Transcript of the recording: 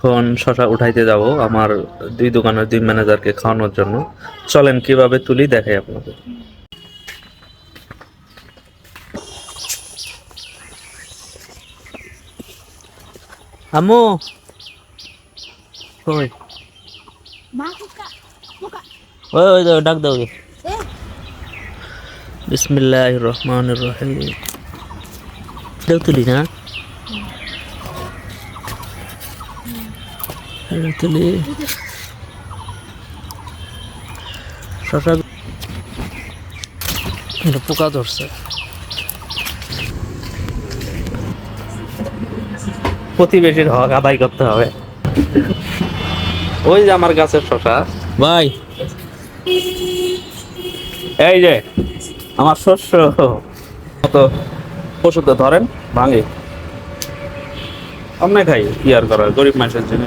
এখন শশা উঠাইতে যাব আমার দুই দোকানের দুই ম্যানেজারকে খাওয়ানোর জন্য। চলেন কিভাবে তুলি দেখাই আপনাদের। আম্মু কই? ওই ওই দাও, ডাক দাও। বিসমিল্লাহির রহমানির রহিম। দেও তুলি না তুলি শশা পোকা ধরছে। প্রতিবেশীর হক আদায় করতে হবে। ওই যে আমার গাছের শশা ভাই, এই যে আমার শস্য কত পশুতে ধরেন ভাঙে, অন্য খাই কি আর করার, গরিব মানুষের জন্য।